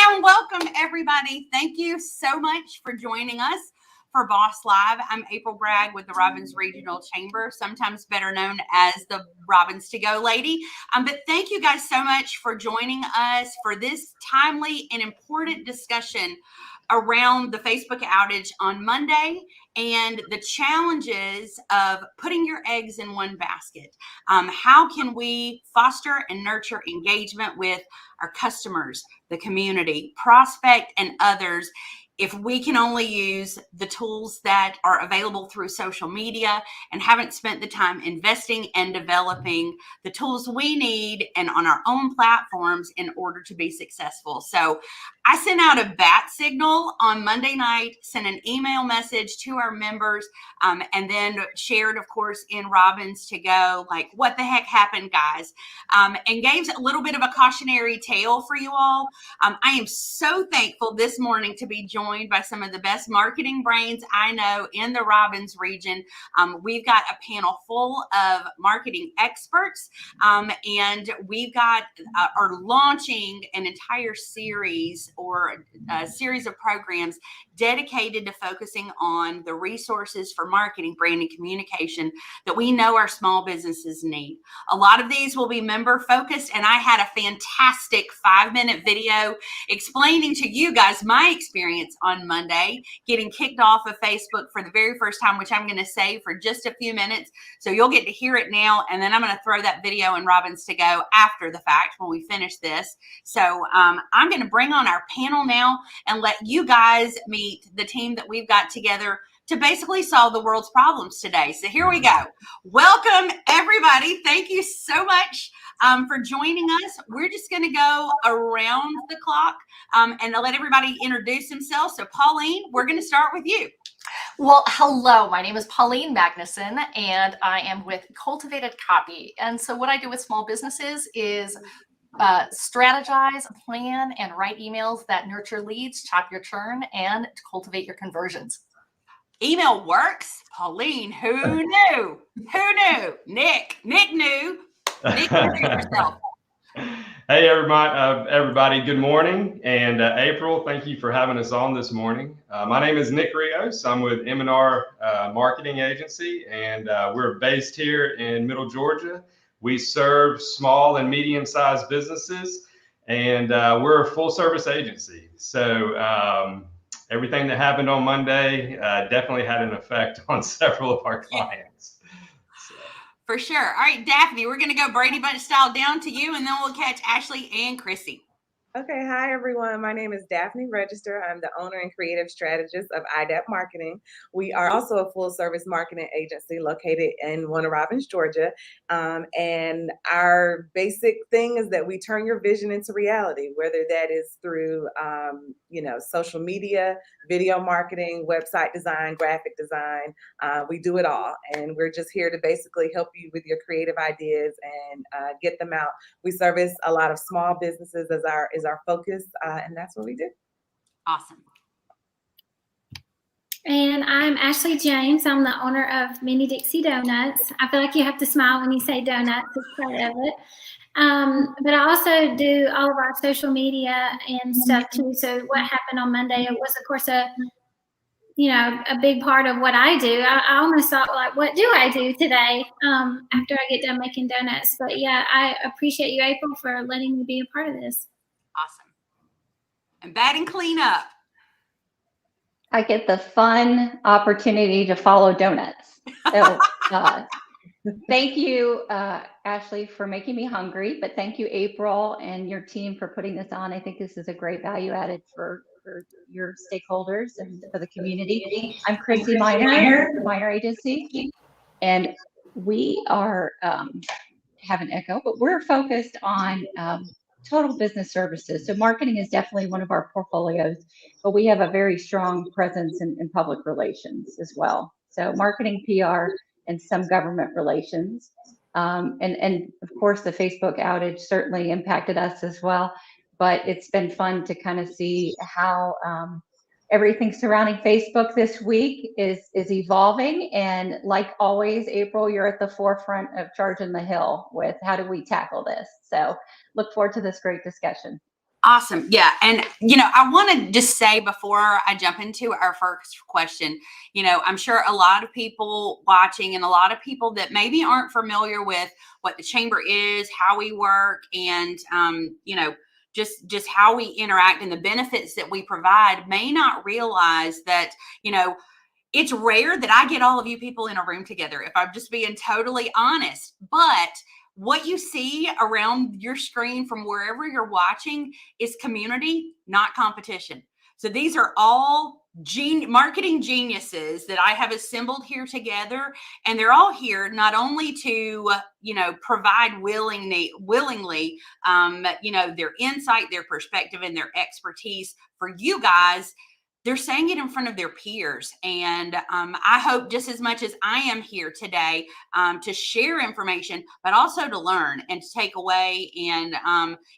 and welcome everybody. Thank you so much for joining us for Boss Live. I'm April Bragg with the Robbins Regional Chamber, sometimes better known as the Robbins to Go lady. But thank you guys so much for joining us for this timely and important discussion around the Facebook outage on Monday and the challenges of putting your eggs in one basket. How can we foster and nurture engagement with our customers, the community, prospect, and others if we can only use the tools that are available through social media and haven't spent the time investing and developing the tools we need and on our own platforms in order to be successful? So I sent out a bat signal on Monday night, sent an email message to our members, and then shared, of course, in Robbins to Go, like, what the heck happened, guys? And gave a little bit of a cautionary tale for you all. I am so thankful this morning to be joined by some of the best marketing brains I know in the Robbins region. We've got a panel full of marketing experts, and we've got are launching an entire series or a series of programs dedicated to focusing on the resources for marketing, branding, communication that we know our small businesses need. A lot of these will be member focused, and I had a fantastic 5-minute video explaining to you guys my experience on Monday, getting kicked off of Facebook for the very first time, which I'm going to save for just a few minutes. So you'll get to hear it now, and then I'm going to throw that video in Robbins to Go after the fact when we finish this. So I'm going to bring on our panel now and let you guys meet the team that we've got together to basically solve the world's problems today. So here we go. Welcome, everybody. Thank you so much for joining us. We're just going to go around the clock and let everybody introduce themselves. So Pauline, we're going to start with you. Well, hello, my name is Pauline Magnuson, and I am with Cultivated Copy. And so what I do with small businesses is strategize, plan, and write emails that nurture leads, chop your churn, and cultivate your conversions. Email works. Pauline, who knew? Who knew? Nick knew. Nick, introduce yourself. Hey, everybody, good morning. And April, thank you for having us on this morning. My name is Nick Rios. I'm with M&R Marketing Agency, and we're based here in Middle Georgia. We serve small and medium-sized businesses, and we're a full-service agency. So everything that happened on Monday definitely had an effect on several of our clients. For sure. All right, Daphne, we're going to go Brady Bunch style down to you, and then we'll catch Ashley and Chrissy. Okay, hi everyone. My name is Daphne Register. I'm the owner and creative strategist of IDAP Marketing. We are also a full service marketing agency located in Warner Robins, Georgia. And our basic thing is that we turn your vision into reality, whether that is through, social media, video marketing, website design, graphic design. We do it all. And we're just here to basically help you with your creative ideas and get them out. We service a lot of small businesses as our focus, and that's what we do. Awesome. And I'm Ashley James. I'm the owner of Mini Dixie Donuts. I feel like you have to smile when you say donuts. It's part of it. But I also do all of our social media and stuff too. So what happened on Monday, it was, of course, a big part of what I do. I almost thought, like, what do I do today after I get done making donuts? But yeah, I appreciate you, April, for letting me be a part of this. Awesome. And batting cleanup. I get the fun opportunity to follow donuts. So thank you, Ashley, for making me hungry. But thank you, April, and your team for putting this on. I think this is a great value added for your stakeholders and for the community. I'm Chrissy Miner, Miner Agency, and we are have an echo, but we're focused on total business services. So marketing is definitely one of our portfolios, but we have a very strong presence in public relations as well. So marketing, PR, and some government relations. And of course, the Facebook outage certainly impacted us as well, but it's been fun to kind of see how everything surrounding Facebook this week is evolving. And like always, April, you're at the forefront of charging the hill with how do we tackle this. So look forward to this great discussion. Awesome. Yeah. And, I want to just say before I jump into our first question, I'm sure a lot of people watching and a lot of people that maybe aren't familiar with what the chamber is, how we work, and, just how we interact and the benefits that we provide may not realize that, it's rare that I get all of you people in a room together, if I'm just being totally honest. But what you see around your screen from wherever you're watching is community, not competition. So these are all marketing geniuses that I have assembled here together, and they're all here not only to, provide willingly, their insight, their perspective, and their expertise for you guys. They're saying it in front of their peers. And I hope just as much as I am here today to share information, but also to learn and to take away. And,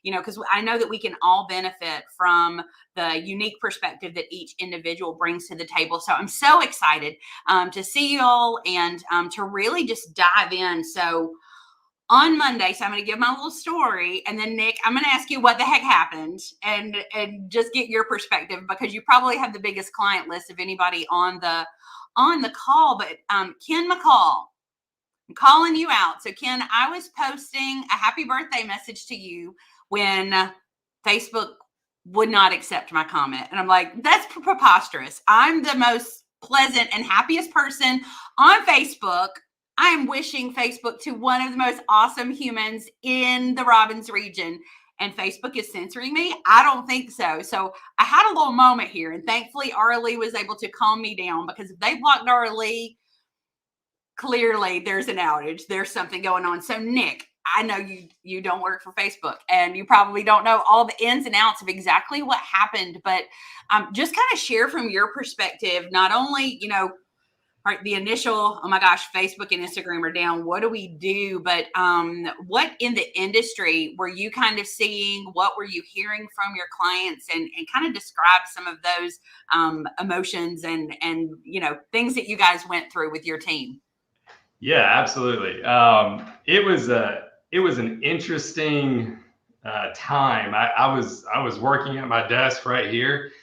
because I know that we can all benefit from the unique perspective that each individual brings to the table. So I'm so excited to see you all and to really just dive in. So on Monday, so I'm going to give my little story, and then Nick, I'm going to ask you what the heck happened and just get your perspective, because you probably have the biggest client list of anybody on the call. But Ken McCall, I'm calling you out. So Ken, I was posting a happy birthday message to you when Facebook would not accept my comment, and I'm like, that's preposterous. I'm the most pleasant and happiest person on Facebook. I am wishing Facebook to one of the most awesome humans in the Robbins region, and Facebook is censoring me? I don't think so. So I had a little moment here, and thankfully Arlie was able to calm me down, because if they blocked Arlie, clearly there's an outage. There's something going on. So Nick, I know you don't work for Facebook, and you probably don't know all the ins and outs of exactly what happened, but just kind of share from your perspective, not only, all right, the initial, oh my gosh, Facebook and Instagram are down. What do we do? But what in the industry were you kind of seeing? What were you hearing from your clients? And kind of describe some of those emotions and things that you guys went through with your team. Yeah, absolutely. It was an interesting time. I was working at my desk right here,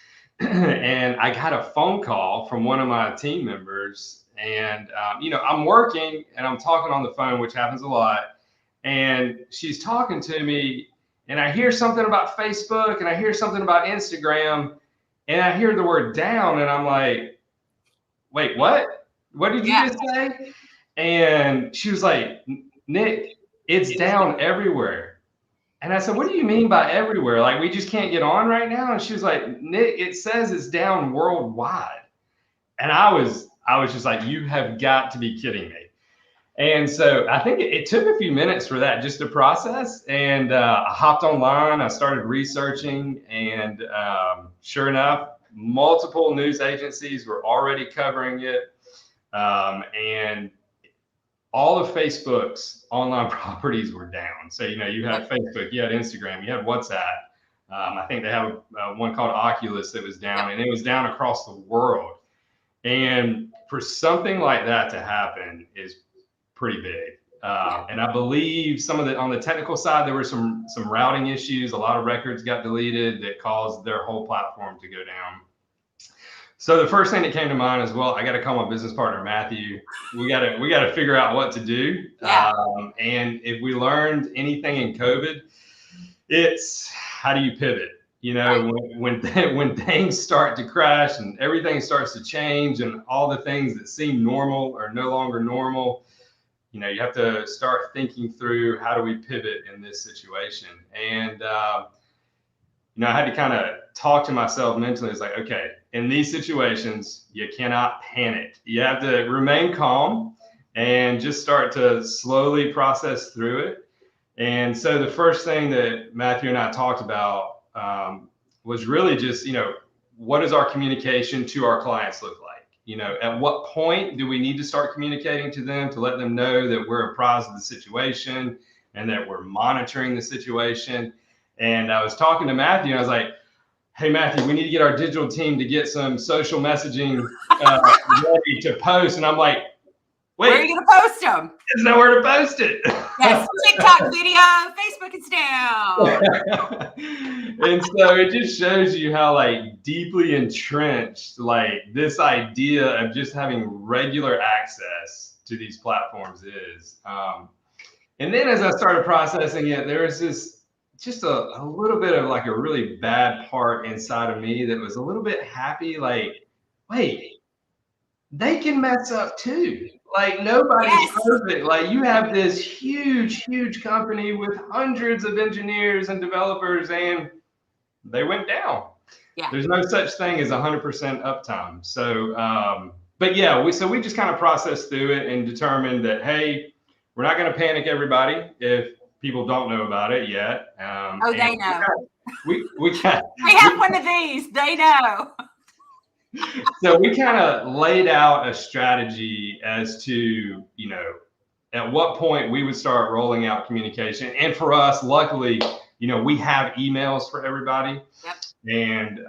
and I got a phone call from one of my team members, and I'm working and I'm talking on the phone, which happens a lot, and she's talking to me, and I hear something about Facebook, and I hear something about Instagram, and I hear the word down, and I'm like, wait, what did you just say? And she was like, Nick, it's down everywhere. And I said, what do you mean by everywhere? Like, we just can't get on right now? And she was like, Nick, it says it's down worldwide. And I was just like, you have got to be kidding me. And so I think it took a few minutes for that just to process. And I hopped online, I started researching, and sure enough, multiple news agencies were already covering it. And all of Facebook's online properties were down. So, you had Facebook, you had Instagram, you had WhatsApp. I think they have one called Oculus that was down, and it was down across the world. And for something like that to happen is pretty big. And I believe on the technical side, there were some routing issues. A lot of records got deleted that caused their whole platform to go down. So the first thing that came to mind is, well, I got to call my business partner, Matthew. We got to figure out what to do. Yeah. And if we learned anything in COVID, it's how do you pivot? When things start to crash and everything starts to change, and all the things that seem normal are no longer normal, you have to start thinking through, how do we pivot in this situation? And I had to kind of talk to myself mentally. It's like, okay, in these situations, you cannot panic. You have to remain calm and just start to slowly process through it. And so the first thing that Matthew and I talked about was really just, what does our communication to our clients look like? At what point do we need to start communicating to them to let them know that we're apprised of the situation and that we're monitoring the situation? And I was talking to Matthew, and I was like, hey, Matthew, we need to get our digital team to get some social messaging ready to post. And I'm like, wait, where are you going to post them? There's nowhere to post it. Yes, TikTok video, Facebook is down. And so it just shows you how like deeply entrenched like this idea of just having regular access to these platforms is. And then as I started processing it, there was just a little bit of like a really bad part inside of me that was a little bit happy, like, wait, they can mess up too. Like nobody's Yes. perfect. Like you have this huge company with hundreds of engineers and developers, and they went down. Yeah. There's no such thing as 100% uptime. So, but yeah, we just kind of processed through it and determined that, hey, we're not going to panic everybody if people don't know about it yet. Oh, they know. We have one of these. They know. So we kind of laid out a strategy as to, you know, at what point we would start rolling out communication. And for us, luckily, you know, we have emails for everybody. Yep. And,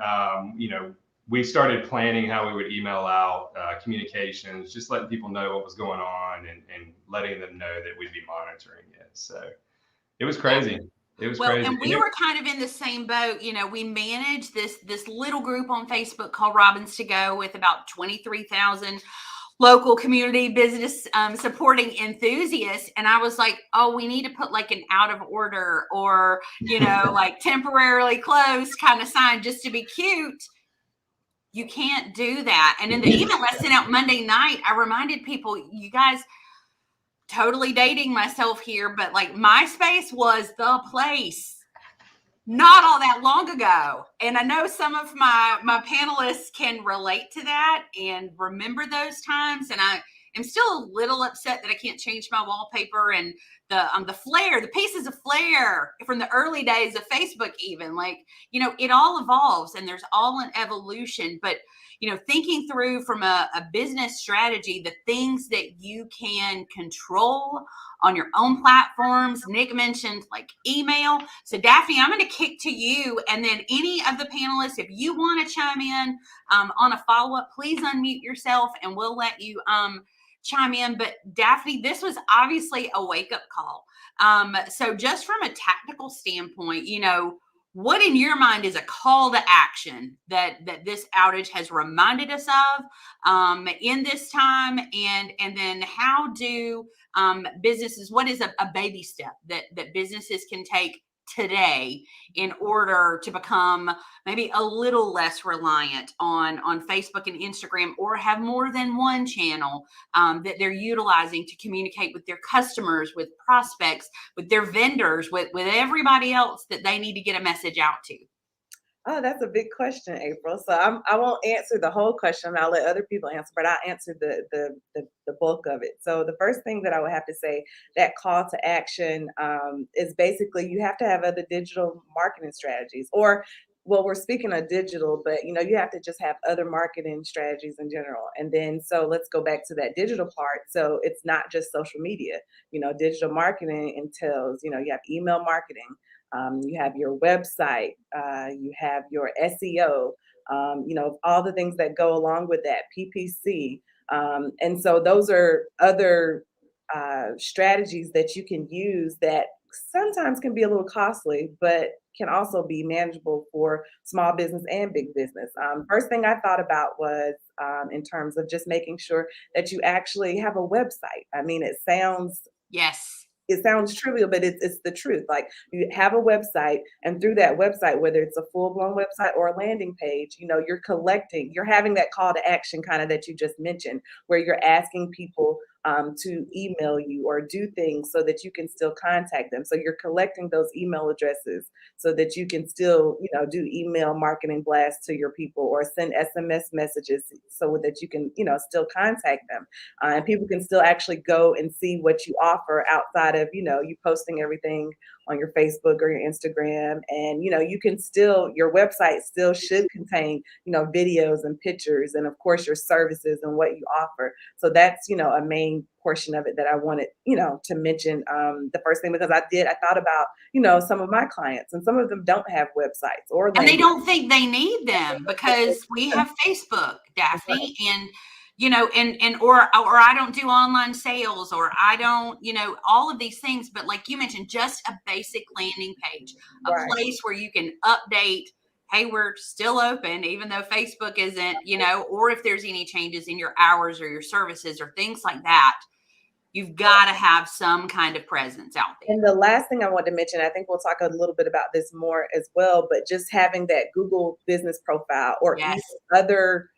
you know, we started planning how we would email out communications, just letting people know what was going on and letting them know that we'd be monitoring it. So it was crazy. It was crazy. And we were kind of in the same boat. You know, we managed this little group on Facebook called Robins to Go with about 23,000 local community business supporting enthusiasts. And I was like, oh, we need to put like an out of order or, you know, like temporarily closed kind of sign just to be cute. You can't do that. And in the email I sent out Monday night, I reminded people, you guys, totally dating myself here, but like MySpace was the place not all that long ago. And I know some of my panelists can relate to that and remember those times. And I am still a little upset that I can't change my wallpaper and the flare, the pieces of flare from the early days of Facebook, even like, you know, it all evolves and there's all an evolution, but you know, thinking through from a business strategy, the things that you can control on your own platforms. Nick mentioned like email. So Daphne, I'm going to kick to you. And then any of the panelists, if you want to chime in on a follow-up, please unmute yourself and we'll let you chime in. But Daphne, this was obviously a wake-up call. So just from a tactical standpoint, you know, what in your mind is a call to action that this outage has reminded us of in this time? And then how do businesses, what is a baby step that businesses can take today in order to become maybe a little less reliant on Facebook and Instagram, or have more than one channel that they're utilizing to communicate with their customers, with prospects, with their vendors, with everybody else that they need to get a message out to? Oh, that's a big question, April. So I won't answer the whole question. I'll let other people answer, but I'll answer the bulk of it. So the first thing that I would have to say, that call to action is basically you have to have other digital marketing strategies, or well, we're speaking of digital, but you know, you have to just have other marketing strategies in general. And then, so let's go back to that digital part. So it's not just social media, you know, digital marketing entails, you know, you have email marketing, you have your website, you have your SEO, you know, all the things that go along with that, PPC. And so those are other strategies that you can use that sometimes can be a little costly, but can also be manageable for small business and big business. First thing I thought about was in terms of just making sure that you actually have a website. I mean, it sounds trivial, but it's the truth. Like you have a website, and through that website, whether it's a full-blown website or a landing page, you know, you're having that call to action kind of that you just mentioned, where you're asking people to email you or do things so that you can still contact them. So you're collecting those email addresses so that you can still, you know, do email marketing blasts to your people or send SMS messages so that you can, you know, still contact them. And people can still actually go and see what you offer outside of, you know, you posting everything on your Facebook or your Instagram. And, you know, you can still, your website still should contain, you know, videos and pictures and of course your services and what you offer. So that's, you know, a main portion of it that I wanted, you know, to mention the first thing, because I thought about, you know, some of my clients, and some of them don't have websites or and they don't think they need them because we have Facebook, Daphne, and you know, or I don't do online sales, or I don't, you know, all of these things. But like you mentioned, just a basic landing page, a Right. place where you can update, hey, we're still open, even though Facebook isn't, you know, or if there's any changes in your hours or your services or things like that, you've got to have some kind of presence out there. And the last thing I want to mention, I think we'll talk a little bit about this more as well, but just having that Google business profile or Yes. even other,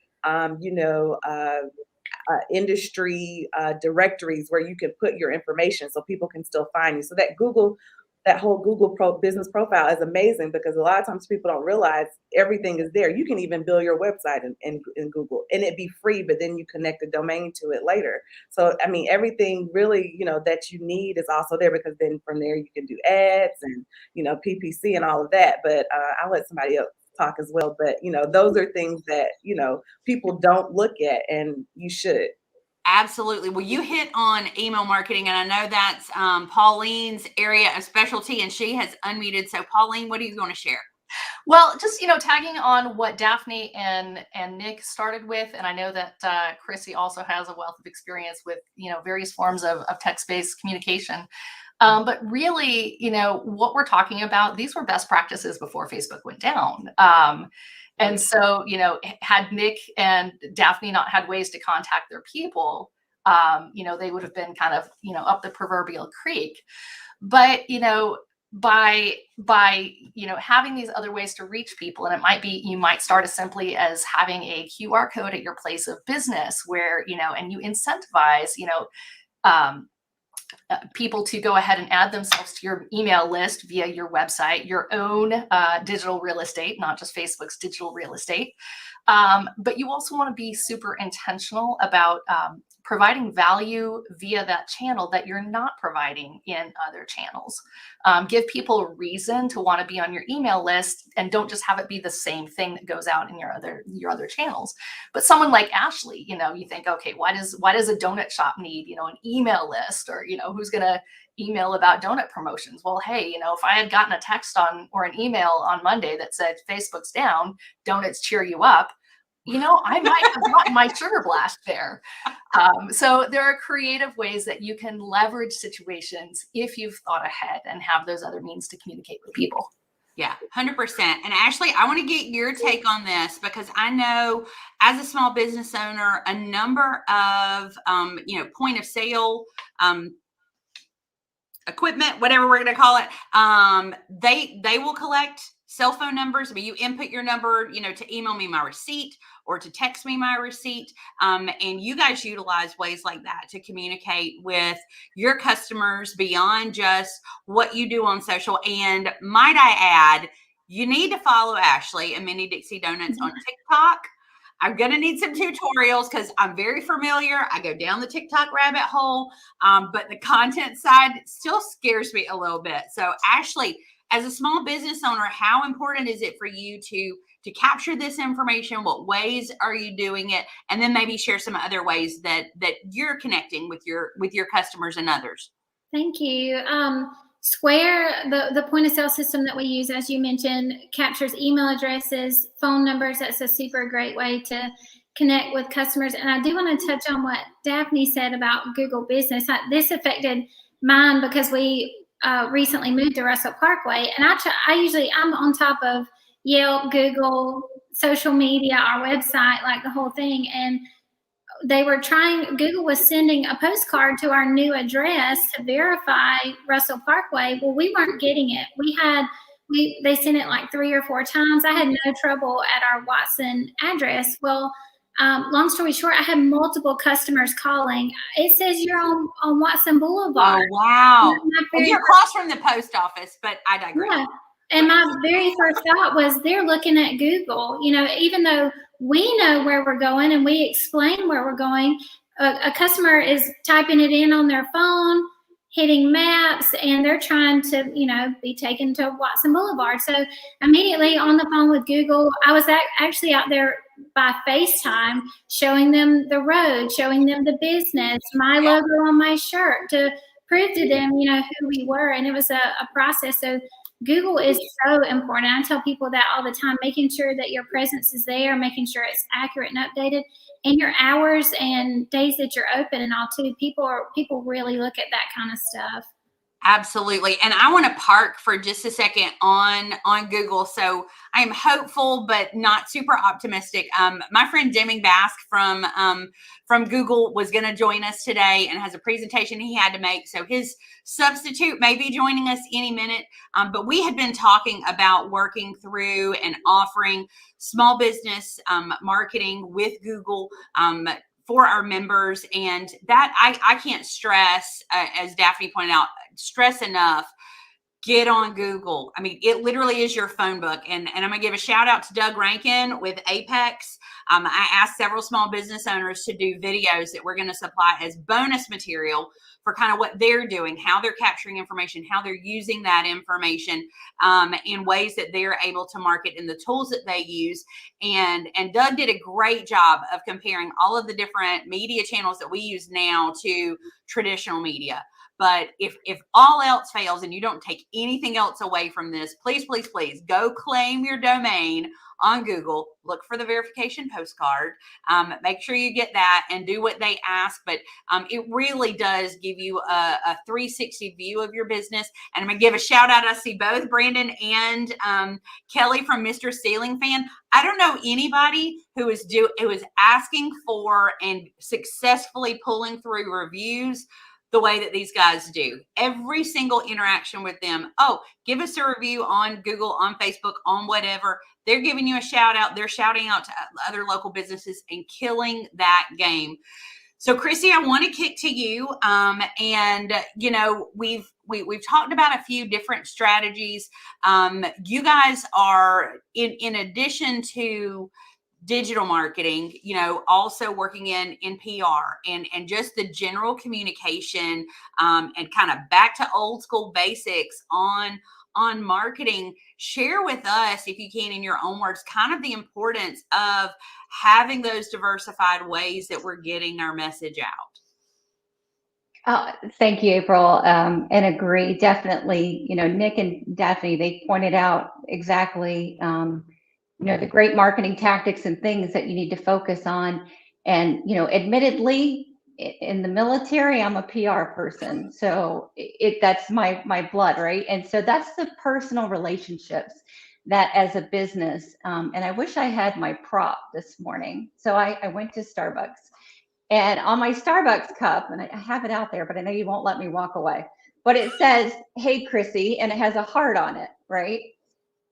industry directories where you can put your information so people can still find you. So that whole Google business profile is amazing, because a lot of times people don't realize everything is there. You can even build your website in Google and it'd be free, but then you connect the domain to it later. So, I mean, everything really, that you need is also there, because then from there you can do ads and, PPC and all of that. But I'll let somebody else talk as well. But, those are things that, people don't look at, and you should. Absolutely. Well, you hit on email marketing, and I know that's Pauline's area of specialty, and she has unmuted. So, Pauline, what are you going to share? Well, just, tagging on what Daphne and Nick started with, and I know that Chrissy also has a wealth of experience with, various forms of text-based communication. But really, what we're talking about, these were best practices before Facebook went down. And so, had Nick and Daphne not had ways to contact their people, they would have been kind of, up the proverbial creek. But, by having these other ways to reach people, and it might be, you might start as simply as having a QR code at your place of business where, and you incentivize, people to go ahead and add themselves to your email list via your website, your own digital real estate, not just Facebook's digital real estate. But you also want to be super intentional about providing value via that channel that you're not providing in other channels. Give people a reason to want to be on your email list, and don't just have it be the same thing that goes out in your other channels. But someone like Ashley, you think, okay, why does a donut shop need, an email list, or, who's going to email about donut promotions? Well, hey, if I had gotten a text or an email on Monday that said Facebook's down, donuts cheer you up, I might have gotten my sugar blast there. So there are creative ways that you can leverage situations if you've thought ahead and have those other means to communicate with people. Yeah, 100%. And Ashley, I want to get your take on this, because I know as a small business owner, a number of, point of sale, equipment, whatever we're going to call it, they will collect cell phone numbers, but you input your number, to email me my receipt or to text me my receipt. And you guys utilize ways like that to communicate with your customers beyond just what you do on social. And might I add, you need to follow Ashley and Mini Dixie Donuts on TikTok. I'm going to need some tutorials because I'm very familiar. I go down the TikTok rabbit hole, but the content side still scares me a little bit. So Ashley, as a small business owner, how important is it for you to capture this information? What ways are you doing it? And then maybe share some other ways that you're connecting with your customers and others. Thank you. Square, the point of sale system that we use, as you mentioned, captures email addresses, phone numbers. That's a super great way to connect with customers. And I do want to touch on what Daphne said about Google Business. This affected mine because we recently moved to Russell Parkway, and I'm on top of Yelp, Google, social media, our website, like the whole thing. And Google was sending a postcard to our new address to verify Russell Parkway. Well, we weren't getting it. They sent it like 3 or 4 times. I had no trouble at our Watson address. Well, long story short, I had multiple customers calling. It says you're on Watson Boulevard. Oh, wow. Well, you're across from the post office, but I digress. Yeah. And my very first thought was they're looking at Google, even though we know where we're going and we explain where we're going, a customer is typing it in on their phone, hitting maps, and they're trying to, be taken to Watson Boulevard. So immediately on the phone with Google, I was actually out there by FaceTime, showing them the road, showing them the business, my logo on my shirt to prove to them, who we were. And it was a process. So Google is so important. I tell people that all the time, making sure that your presence is there, making sure it's accurate and updated, and your hours and days that you're open and all too. People really look at that kind of stuff. Absolutely. And I want to park for just a second on Google. So I am hopeful, but not super optimistic. My friend Deming Bask from Google was going to join us today and has a presentation he had to make. So his substitute may be joining us any minute. But we had been talking about working through and offering small business marketing with Google for our members. And that I can't stress, as Daphne pointed out, stress enough, get on Google. I mean, it literally is your phone book. And I'm going to give a shout out to Doug Rankin with Apex. I asked several small business owners to do videos that we're going to supply as bonus material for kind of what they're doing, how they're capturing information, how they're using that information in ways that they're able to market in the tools that they use. And Doug did a great job of comparing all of the different media channels that we use now to traditional media. But if all else fails and you don't take anything else away from this, please, please, please go claim your domain on Google. Look for the verification postcard. Make sure you get that and do what they ask. But it really does give you a 360 view of your business. And I'm going to give a shout out. I see both Brandon and Kelly from Mr. Ceiling Fan. I don't know anybody who is asking for and successfully pulling through reviews the way that these guys do. Every single interaction with them, give us a review on Google, on Facebook, on whatever. They're giving you a shout out. They're shouting out to other local businesses and killing that game. So Chrissy, I want to kick to you. And you know, we've talked about a few different strategies. You guys are in addition to digital marketing, you know, also working in PR and just the general communication and kind of back to old school basics on marketing. Share with us, if you can, in your own words, kind of the importance of having those diversified ways that we're getting our message out. Thank you, April, and agree. Definitely, you know, Nick and Daphne, they pointed out exactly, you know, the great marketing tactics and things that you need to focus on. And, you know, admittedly, in the military, I'm a PR person. So that's my blood, right? And so that's the personal relationships that as a business, and I wish I had my prop this morning. So I went to Starbucks, and on my Starbucks cup, and I have it out there, but I know you won't let me walk away, but it says, "Hey, Chrissy," and it has a heart on it, right?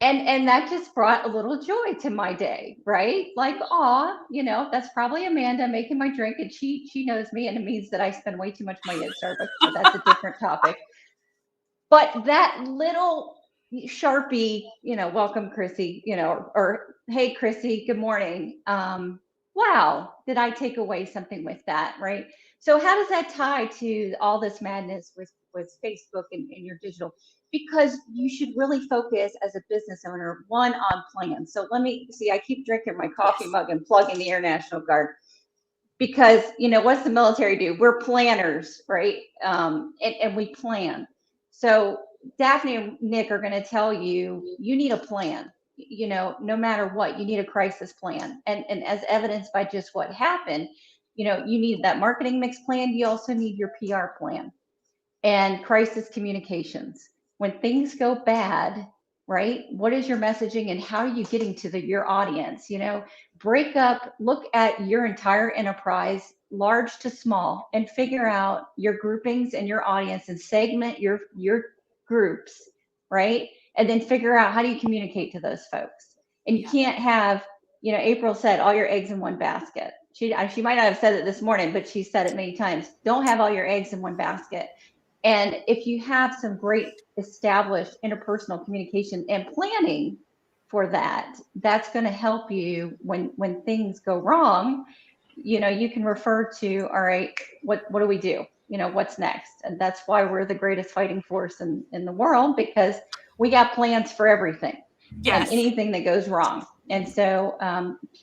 And that just brought a little joy to my day, right? Like, you know, that's probably Amanda making my drink, and she knows me, and it means that I spend way too much money at Starbucks, so that's a different topic. But that little Sharpie, you know, welcome, Chrissy, you know, or hey, Chrissy, good morning. Wow, did I take away something with that, right? So how does that tie to all this madness with Facebook and your digital? Because you should really focus as a business owner, one, on plans. So let me see, I keep drinking my coffee mug and plugging the Air National Guard, because, you know, what's the military do? We're planners, right? And we plan. So Daphne and Nick are going to tell you, you need a plan. You know, no matter what, you need a crisis plan. And as evidenced by just what happened, you know, you need that marketing mix plan. You also need your PR plan and crisis communications. When things go bad, right? What is your messaging and how are you getting to your audience? You know, break up, look at your entire enterprise, large to small, and figure out your groupings and your audience and segment your groups, right? And then figure out, how do you communicate to those folks? And you can't have, you know, April said, all your eggs in one basket. She might not have said it this morning, but she said it many times. Don't have all your eggs in one basket. And if you have some great established interpersonal communication and planning for that, that's going to help you when things go wrong. You know, you can refer to, all right, what do we do? You know, what's next? And that's why we're the greatest fighting force in the world, because we got plans for everything. Yes. And anything that goes wrong. And so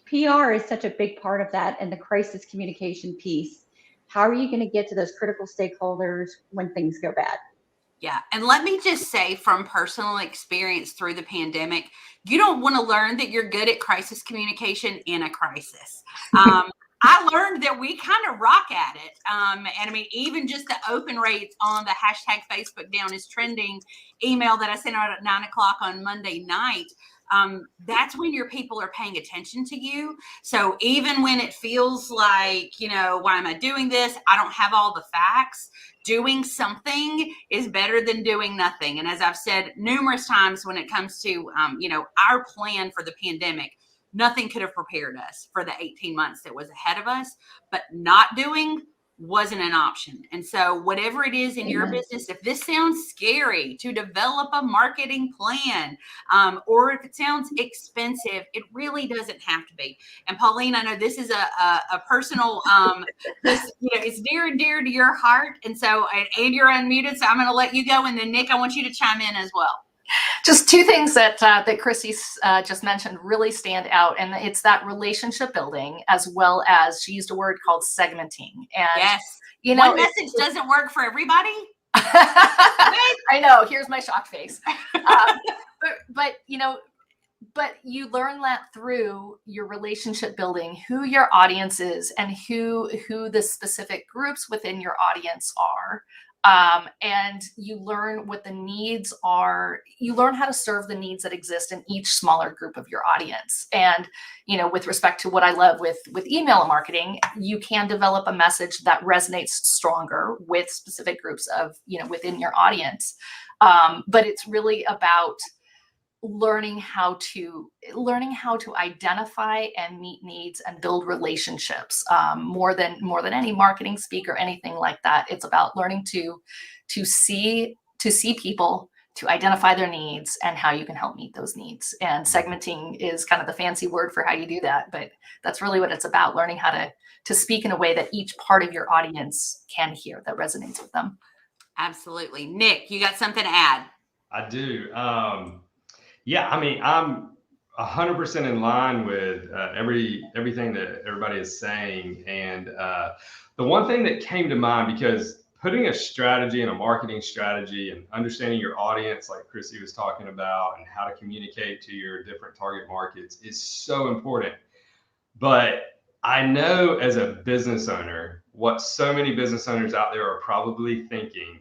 PR is such a big part of that, and the crisis communication piece. How are you going to get to those critical stakeholders when things go bad? Yeah. And let me just say from personal experience through the pandemic, you don't want to learn that you're good at crisis communication in a crisis. I learned that we kind of rock at it. And I mean, even just the open rates on the hashtag Facebook down is trending email that I sent out at 9 o'clock on Monday night. That's when your people are paying attention to you. So even when it feels like, why am I doing this? I don't have all the facts. Doing something is better than doing nothing. And as I've said numerous times when it comes to, our plan for the pandemic, nothing could have prepared us for the 18 months that was ahead of us, but not doing wasn't an option. And so whatever it is in your business, if this sounds scary to develop a marketing plan, or if it sounds expensive, it really doesn't have to be. And Pauline, I know this is a personal, it's near and dear to your heart. And so, and you're unmuted, so I'm going to let you go. And then Nick, I want you to chime in as well. Just two things that Chrissy just mentioned really stand out, and it's that relationship building, as well as she used a word called segmenting. And yes, one message doesn't work for everybody. I know. Here's my shocked face. But you learn that through your relationship building, who your audience is, and who the specific groups within your audience are. And you learn what the needs are. You learn how to serve the needs that exist in each smaller group of your audience. And, with respect to what I love with email marketing, you can develop a message that resonates stronger with specific groups of, within your audience. But it's really about learning how to identify and meet needs and build relationships, more than any marketing speak or anything like that. It's about learning to see people, to identify their needs, and how you can help meet those needs. And segmenting is kind of the fancy word for how you do that, but that's really what it's about: learning how to speak in a way that each part of your audience can hear, that resonates with them. Absolutely. Nick, you got something to add? I do. Yeah, I mean, I'm 100% in line with everything that everybody is saying. And the one thing that came to mind, because putting a strategy and a marketing strategy and understanding your audience, like Chrissy was talking about, and how to communicate to your different target markets is so important. But I know as a business owner, what so many business owners out there are probably thinking: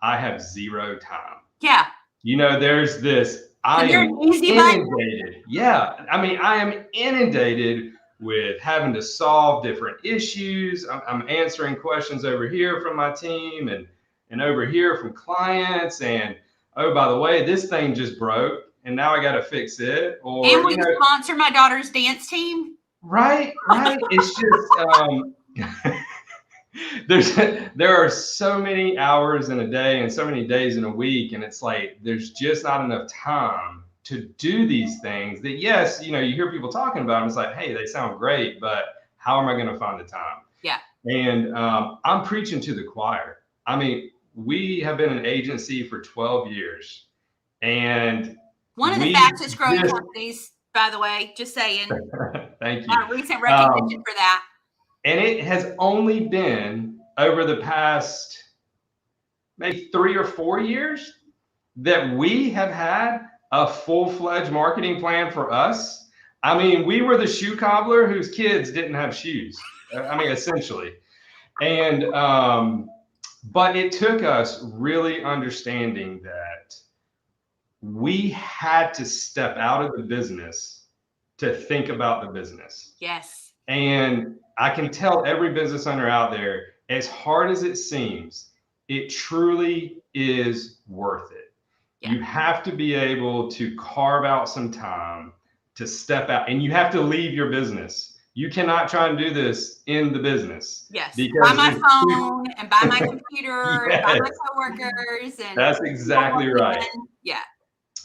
I have zero time. Yeah. There's this, I am inundated. Yeah. I mean, I am inundated with having to solve different issues. I'm answering questions over here from my team and over here from clients. And, oh, by the way, this thing just broke and now I got to fix it. Or, and we sponsor my daughter's dance team. Right. It's just, there are so many hours in a day and so many days in a week, and it's like there's just not enough time to do these things that, yes, you hear people talking about them. It's like, hey, they sound great, but how am I going to find the time? Yeah. And I'm preaching to the choir. I mean, we have been an agency for 12 years, and one of the fastest growing companies, by the way, just saying. Thank you. Recent recognition for that. And it has only been over the past maybe 3 or 4 years that we have had a full-fledged marketing plan for us. I mean, we were the shoe cobbler whose kids didn't have shoes. I mean, essentially. And, but it took us really understanding that we had to step out of the business to think about the business. Yes. And I can tell every business owner out there, as hard as it seems, it truly is worth it. Yeah. You have to be able to carve out some time to step out, and you have to leave your business. You cannot try and do this in the business. Yes. By my phone and by my computer, yes. And by my coworkers. And that's exactly right. Yeah.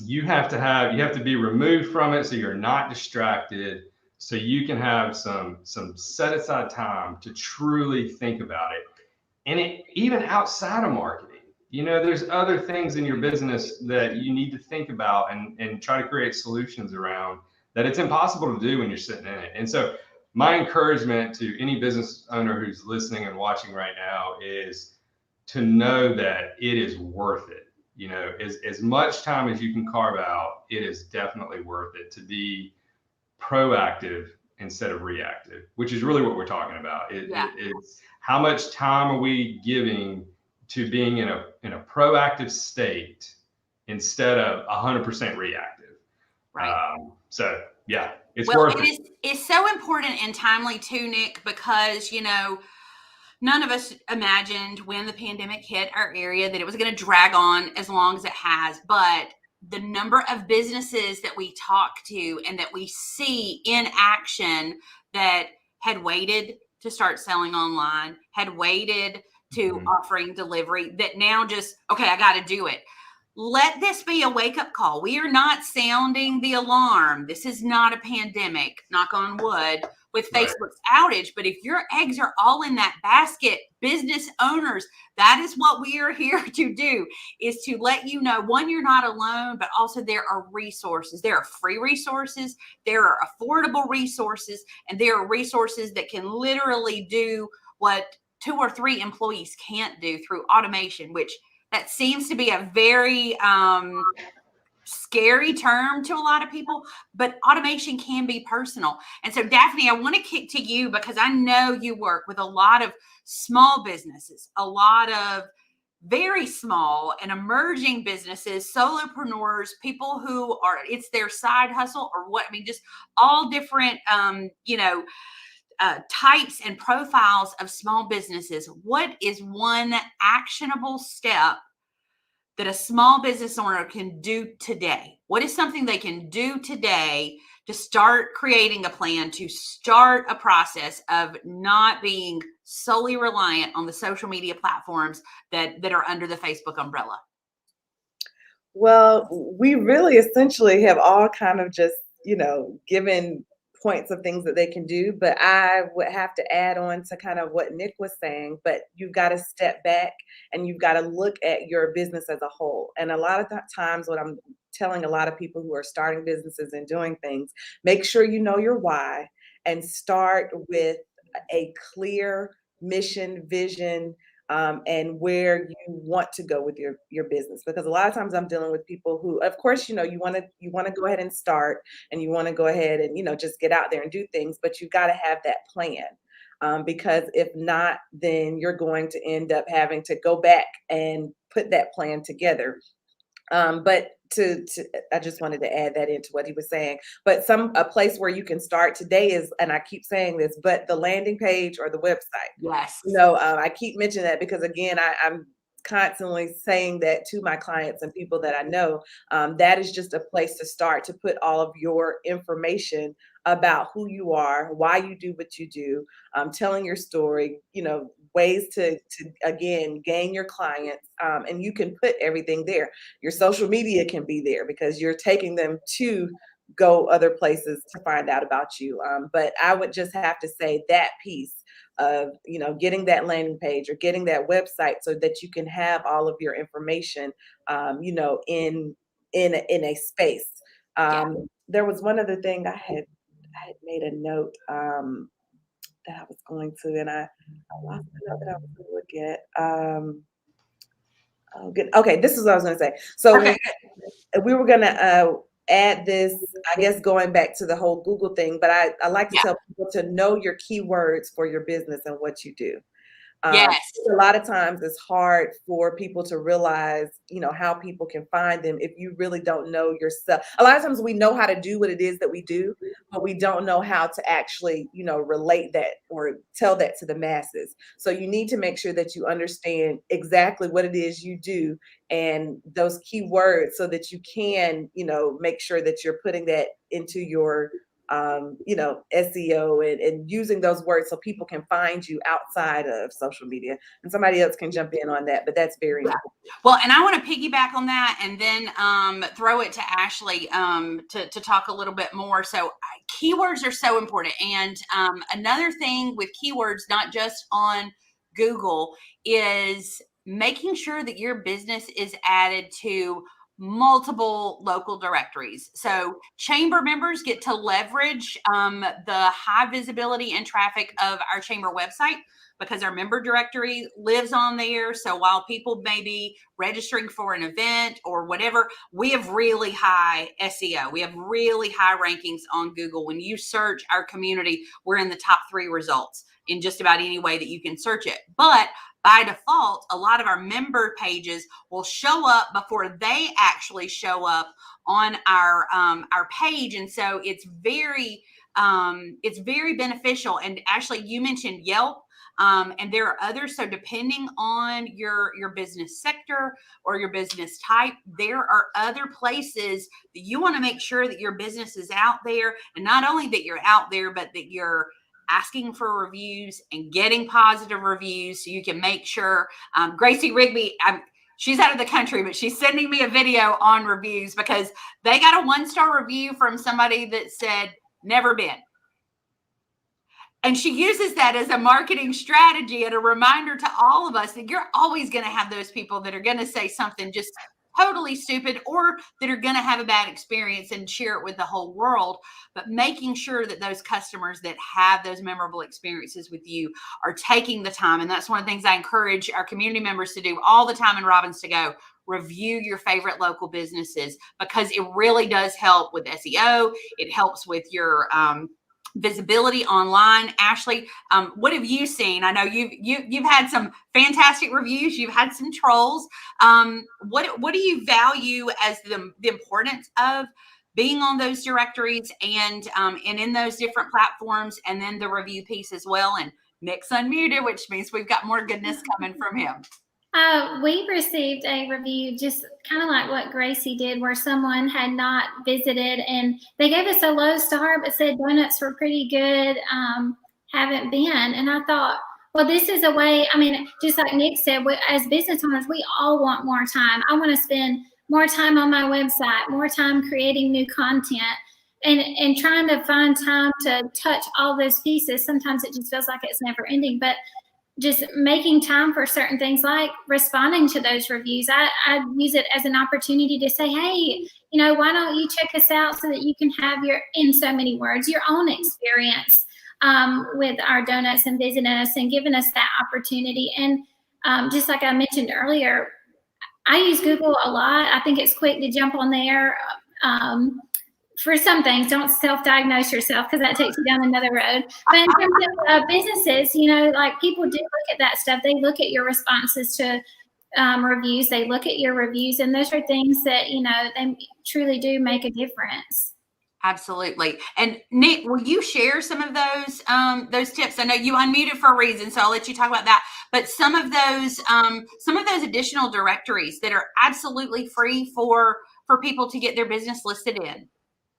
You have to be removed from it so you're not distracted, so you can have some set aside time to truly think about it. And even outside of marketing, there's other things in your business that you need to think about and try to create solutions around that it's impossible to do when you're sitting in it. And so my encouragement to any business owner who's listening and watching right now is to know that it is worth it. you know, as much time as you can carve out, it is definitely worth it to be proactive instead of reactive, which is really what we're talking about. It's how much time are we giving to being in a proactive state instead of 100% reactive. Right. So yeah, it's Well, worth it. it's so important and timely too, Nick, because, you know, none of us imagined when the pandemic hit our area that it was going to drag on as long as it has. But the number of businesses that we talk to and that we see in action that had waited to start selling online, had waited to offering delivery, that now just, okay, I got to do it. Let this be a wake-up call. We are not sounding the alarm. This is not a pandemic, knock on wood, with Facebook's outage. But if your eggs are all in that basket, business owners, that is what we are here to do, is to let you know, one, you're not alone, but also there are resources. There are free resources, there are affordable resources, and there are resources that can literally do what 2 or 3 employees can't do through automation, which that seems to be a very scary term to a lot of people, but automation can be personal. And so, Daphne, I want to kick to you because I know you work with a lot of small businesses, a lot of very small and emerging businesses, solopreneurs, people who are, it's their side hustle or what, I mean, just all different, types and profiles of small businesses. What is one actionable step that a small business owner can do today? What is something they can do today to start creating a plan, to start a process of not being solely reliant on the social media platforms that are under the Facebook umbrella? Well, we really essentially have all kind of just, given points of things that they can do, but I would have to add on to kind of what Nick was saying, but you've got to step back and you've got to look at your business as a whole. And a lot of times what I'm telling a lot of people who are starting businesses and doing things, make sure you know your why and start with a clear mission, vision, and where you want to go with your business. Because a lot of times I'm dealing with people who, of course, you want to go ahead and start, and you want to go ahead and just get out there and do things, but you've got to have that plan. Because if not, then you're going to end up having to go back and put that plan together. But I just wanted to add that into what he was saying. But a place where you can start today is, and I keep saying this, but the landing page or the website. Yes. I keep mentioning that because again, I'm constantly saying that to my clients and people that I know. That is just a place to start to put all of your information about who you are, why you do what you do, telling your story, ways to again gain your clients, and you can put everything there. Your social media can be there because you're taking them to go other places to find out about you. But I would just have to say that piece of getting that landing page or getting that website so that you can have all of your information in a space. There was one other thing I had made a note that I was going to, and I lost the note that I was going to look at. Okay, this is what I was going to say. So Okay. we were going to add this, I guess, going back to the whole Google thing, but I like to tell people to know your keywords for your business and what you do. Yes. A lot of times it's hard for people to realize, how people can find them if you really don't know yourself. A lot of times we know how to do what it is that we do, but we don't know how to actually, relate that or tell that to the masses. So you need to make sure that you understand exactly what it is you do and those keywords so that you can, make sure that you're putting that into your SEO and using those words so people can find you outside of social media. And somebody else can jump in on that, but that's very important. Well, and I want to piggyback on that and then throw it to Ashley to talk a little bit more. So keywords are so important. And another thing with keywords, not just on Google, is making sure that your business is added to multiple local directories. So chamber members get to leverage the high visibility and traffic of our chamber website because our member directory lives on there. So while people may be registering for an event or whatever, we have really high SEO. We have really high rankings on Google. When you search our community, we're in the top 3 results in just about any way that you can search it. But by default, a lot of our member pages will show up before they actually show up on our page, and so it's very beneficial. And actually, you mentioned Yelp, and there are others. So depending on your business sector or your business type, there are other places that you want to make sure that your business is out there, and not only that you're out there, but that you're asking for reviews and getting positive reviews so you can make sure. Gracie Rigby, she's out of the country, but she's sending me a video on reviews because they got a 1-star review from somebody that said, never been. And she uses that as a marketing strategy and a reminder to all of us that you're always going to have those people that are going to say something just totally stupid or that are going to have a bad experience and share it with the whole world. But making sure that those customers that have those memorable experiences with you are taking the time. And that's one of the things I encourage our community members to do all the time in Robins to Go. Review your favorite local businesses because it really does help with SEO. It helps with your visibility online. Ashley, what have you seen? I know you've had some fantastic reviews. You've had some trolls. What do you value as the importance of being on those directories and in those different platforms, and then the review piece as well? And Nick's unmuted, which means we've got more goodness coming from him. We received a review just kind of like what Gracie did, where someone had not visited and they gave us a low star but said donuts were pretty good, haven't been. And I thought, well, this is a way, I mean, just like Nick said, as business owners, we all want more time. I want to spend more time on my website, more time creating new content, and trying to find time to touch all those pieces. Sometimes it just feels like it's never ending, but just making time for certain things like responding to those reviews. I use it as an opportunity to say, hey, why don't you check us out so that you can have in so many words, your own experience with our donuts and visiting us and giving us that opportunity. And just like I mentioned earlier, I use Google a lot. I think it's quick to jump on there. For some things, don't self-diagnose yourself because that takes you down another road. But in terms of businesses, like people do look at that stuff. They look at your responses to reviews. They look at your reviews, and those are things that, they truly do make a difference. Absolutely. And Nick, will you share some of those tips? I know you unmuted for a reason, so I'll let you talk about that. But some of those additional directories that are absolutely free for people to get their business listed in.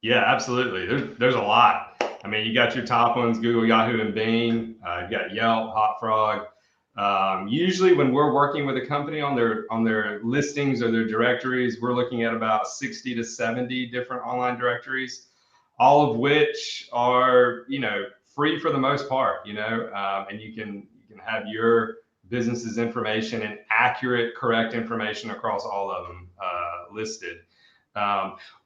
Yeah, absolutely. There's a lot. I mean, you got your top ones, Google, Yahoo, and Bing. You got Yelp, Hot Frog. Usually when we're working with a company on their listings or their directories, we're looking at about 60 to 70 different online directories, all of which are, free for the most part, and you can have your business's information and accurate, correct information across all of them listed.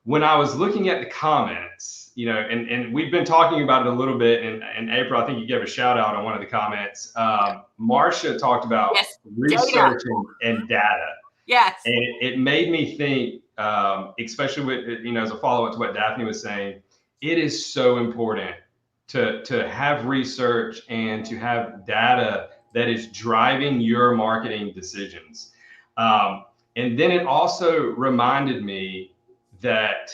When I was looking at the comments, and we've been talking about it a little bit, and April, I think you gave a shout out on one of the comments. Marcia talked about researching and data. Yes. And it made me think, especially with, as a follow-up to what Daphne was saying, it is so important to have research and to have data that is driving your marketing decisions. And then it also reminded me that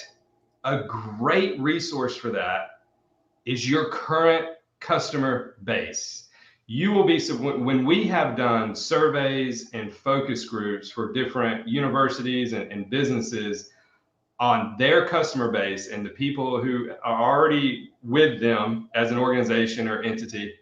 a great resource for that is your current customer base. You will be, when we have done surveys and focus groups for different universities and businesses on their customer base and the people who are already with them as an organization or entity,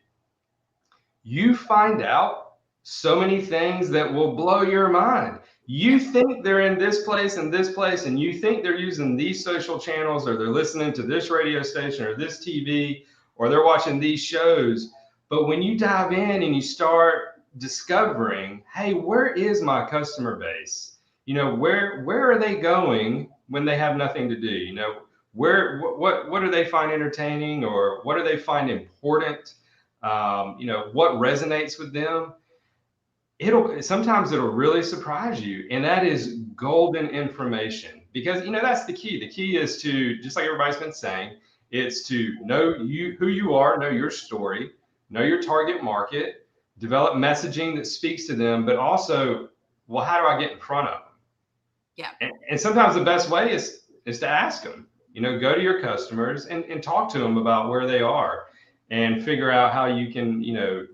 you find out so many things that will blow your mind. You think they're in this place and you think they're using these social channels, or they're listening to this radio station or this TV, or they're watching these shows. But when you dive in and you start discovering, hey, where is my customer base? where are they going when they have nothing to do? What do they find entertaining, or what do they find important? What resonates with them? Sometimes it'll really surprise you, and that is golden information, because that's the key. The key is to, just like everybody's been saying, it's to know who you are, know your story, know your target market, develop messaging that speaks to them, but also, well, how do I get in front of them? Yeah. And sometimes the best way is to ask them. Go to your customers and talk to them about where they are, and figure out how you can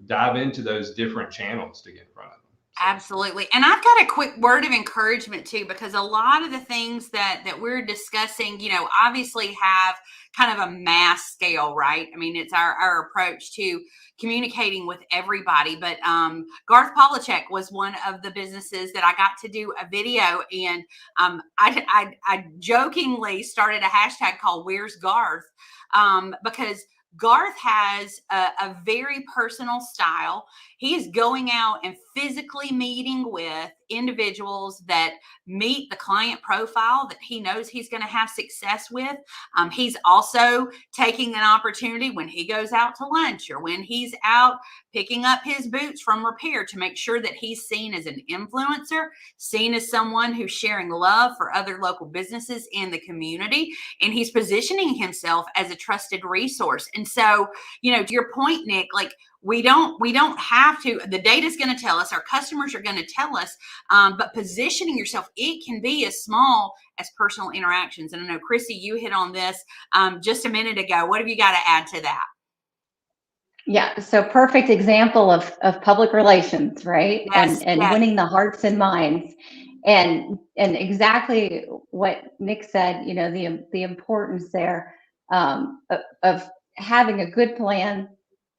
dive into those different channels to get in front of them. Absolutely. And I've got a quick word of encouragement too, because a lot of the things that we're discussing, obviously have kind of a mass scale, right? I mean, it's our approach to communicating with everybody. But Garth Polachek was one of the businesses that I got to do a video, and I jokingly started a hashtag called Where's Garth, because Garth has a very personal style. He is going out and physically meeting with individuals that meet the client profile that he knows he's going to have success with. He's also taking an opportunity when he goes out to lunch, or when he's out picking up his boots from repair, to make sure that he's seen as an influencer, seen as someone who's sharing love for other local businesses in the community. And he's positioning himself as a trusted resource. And so, to your point, Nick, like, we don't have to, the data is going to tell us, our customers are going to tell us, but positioning yourself, it can be as small as personal interactions. And I know, Chrissy, you hit on this just a minute ago. What have you got to add to that? Yeah, so perfect example of public relations, right? Yes, and yes. winning the hearts and minds. And exactly what Nick said, the importance there of having a good plan,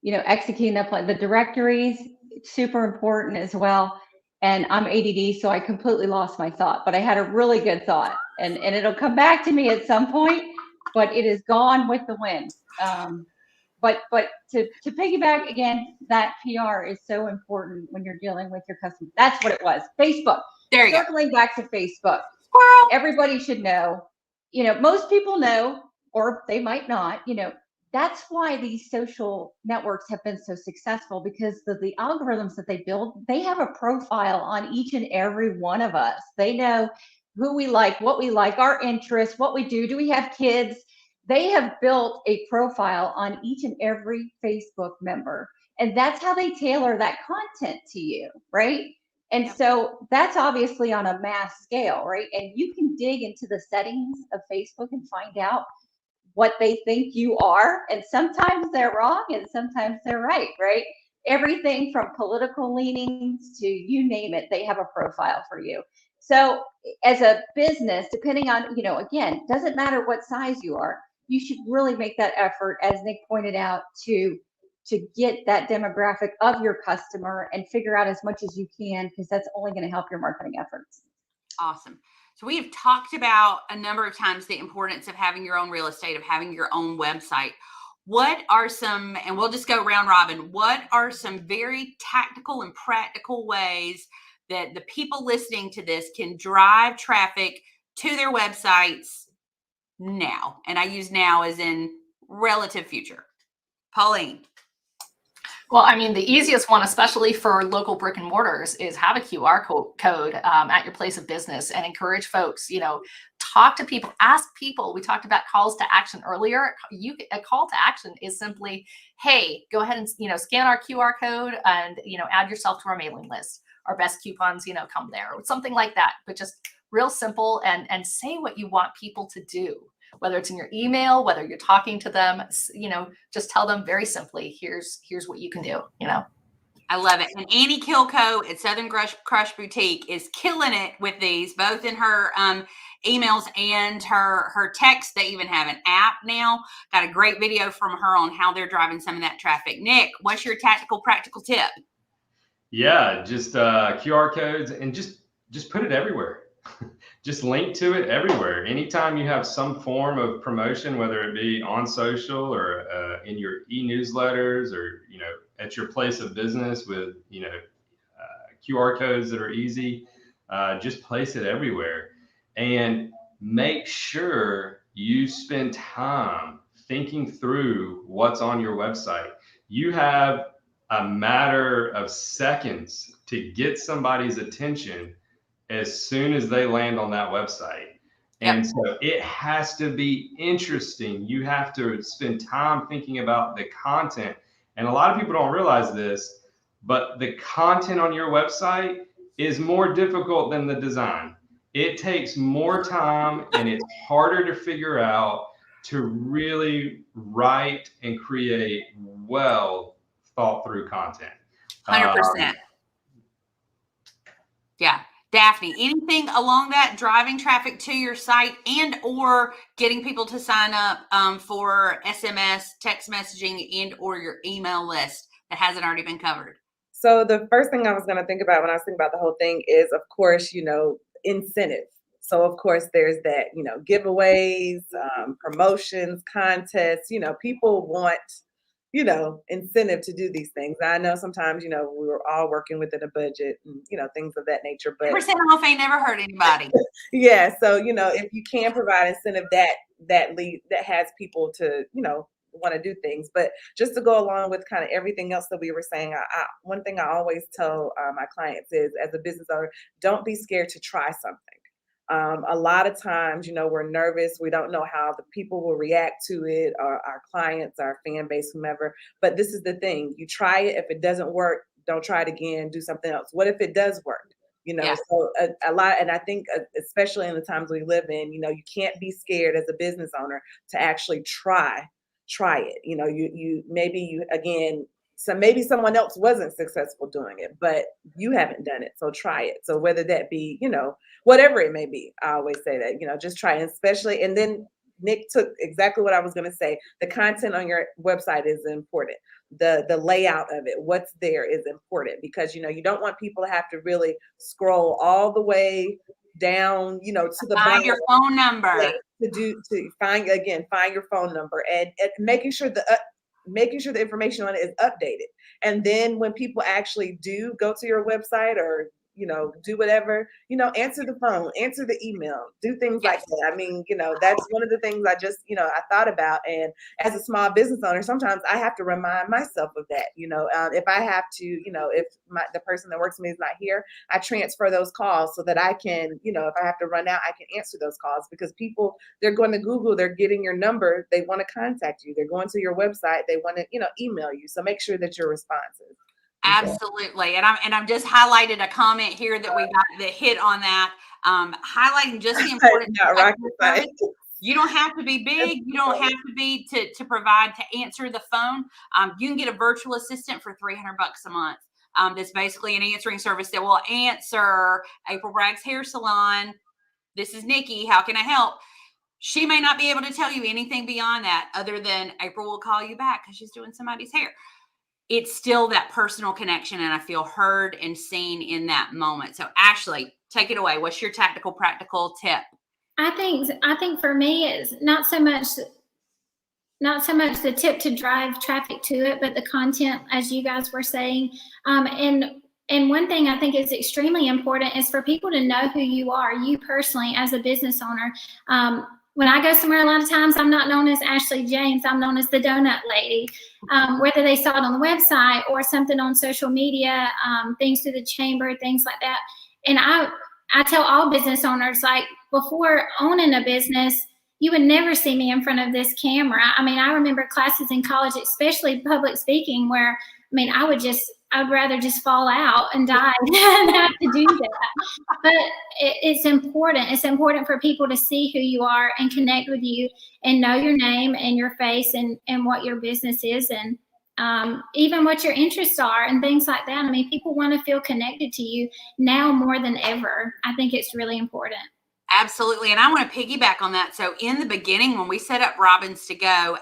executing that plan. The directories, super important as well. And I'm ADD, so I completely lost my thought, but I had a really good thought, and it'll come back to me at some point, but it is gone with the wind. But to piggyback again, that PR is so important when you're dealing with your customers. That's what it was. Facebook. There you Circling back to Facebook. Squirrel. Everybody should know. Most people know, or they might not. That's why these social networks have been so successful, because the algorithms that they build, they have a profile on each and every one of us. They know who we like, what we like, our interests, what we do. Do we have kids? They have built a profile on each and every Facebook member. And that's how they tailor that content to you, right? And so that's obviously on a mass scale, right? And you can dig into the settings of Facebook and find out what they think you are. And sometimes they're wrong and sometimes they're right? Everything from political leanings to you name it, they have a profile for you. So as a business, depending on, again, doesn't matter what size you are, you should really make that effort, as Nick pointed out, to get that demographic of your customer and figure out as much as you can, because that's only going to help your marketing efforts. Awesome. So we have talked about a number of times the importance of having your own real estate, of having your own website. What are some, and we'll just go round robin, what are some very tactical and practical ways that the people listening to this can drive traffic to their websites now? And I use now as in relative future. Pauline. Well, I mean, the easiest one, especially for local brick and mortars, is have a QR code at your place of business and encourage folks, talk to people, ask people. We talked about calls to action earlier. A call to action is simply, hey, go ahead and, scan our QR code and, add yourself to our mailing list. Our best coupons, come there, or something like that. But just real simple, and say what you want people to do. Whether it's in your email, whether you're talking to them, just tell them very simply, here's what you can do, I love it. And Annie Kilco at Southern Crush Boutique is killing it with these, both in her emails and her text. They even have an app now. Got a great video from her on how they're driving some of that traffic. Nick, what's your tactical, practical tip? Yeah, just QR codes, and just put it everywhere. Just link to it everywhere. Anytime you have some form of promotion, whether it be on social or in your e-newsletters, or at your place of business with QR codes that are easy, just place it everywhere and make sure you spend time thinking through what's on your website. You have a matter of seconds to get somebody's attention as soon as they land on that website. And so it has to be interesting. You have to spend time thinking about the content. And a lot of people don't realize this, but the content on your website is more difficult than the design. It takes more time and it's harder to figure out to really write and create well thought through content. 100%. Yeah. Daphne, anything along that, driving traffic to your site and or getting people to sign up for SMS, text messaging, and or your email list that hasn't already been covered? So the first thing I was going to think about when I was thinking about the whole thing is, of course, incentive. So of course there's that, giveaways, promotions, contests, people want, incentive to do these things. I know sometimes, we were all working within a budget and, things of that nature, but 10% off ain't never hurt anybody. yeah. So, if you can provide incentive that has people to, want to do things. But just to go along with kind of everything else that we were saying, one thing I always tell my clients is, as a business owner, don't be scared to try something. A lot of times, we're nervous. We don't know how the people will react to it, or our clients, our fan base, whomever. But this is the thing. You try it. If it doesn't work, don't try it again. Do something else. What if it does work? So a lot, and I think especially in the times we live in, you can't be scared as a business owner to actually try it. Maybe someone else wasn't successful doing it, but you haven't done it. So try it. So whether that be, whatever it may be, I always say that, just try it, especially. And then Nick took exactly what I was going to say. The content on your website is important. The layout of it, what's there is important, because, you don't want people to have to really scroll all the way down, to the Find bottom. your phone number. To find your phone number and making sure the information on it is updated. And then when people actually do go to your website or do whatever, answer the phone, answer the email, do things like that. I mean, that's one of the things I just, I thought about. And as a small business owner, sometimes I have to remind myself of that. If I have to, if the person that works with me is not here, I transfer those calls so that I can, if I have to run out, I can answer those calls, because people, they're going to Google, they're getting your number, they want to contact you, they're going to your website, they want to, email you. So make sure that you're responsive. Absolutely. And I'm just highlighted a comment here that we got that hit on that. Highlighting just the importance of customer service. You don't have to be big. You don't have to be to provide, to answer the phone. You can get a virtual assistant for $300 a month. That's basically an answering service that will answer April Bragg's hair salon. This is Nikki. How can I help? She may not be able to tell you anything beyond that, other than April will call you back because she's doing somebody's hair. It's still that personal connection, and I feel heard and seen in that moment. So Ashley, take it away. What's your tactical, practical tip? I think for me, it's not so much the tip to drive traffic to it, but the content, as you guys were saying. And one thing I think is extremely important is for people to know who you are, you personally as a business owner. When I go somewhere, a lot of times I'm not known as Ashley James. I'm known as the Donut Lady. Whether they saw it on the website or something on social media, things through the chamber, things like that. And I tell all business owners, like, before owning a business, you would never see me in front of this camera. I mean, I remember classes in college, especially public speaking, where, I'd rather just fall out and die than have to do that. But it's important. It's important for people to see who you are and connect with you and know your name and your face and what your business is, and even what your interests are and things like that. I mean, people want to feel connected to you now more than ever. I think it's really important. Absolutely. And I want to piggyback on that. So in the beginning, when we set up Robins to Go,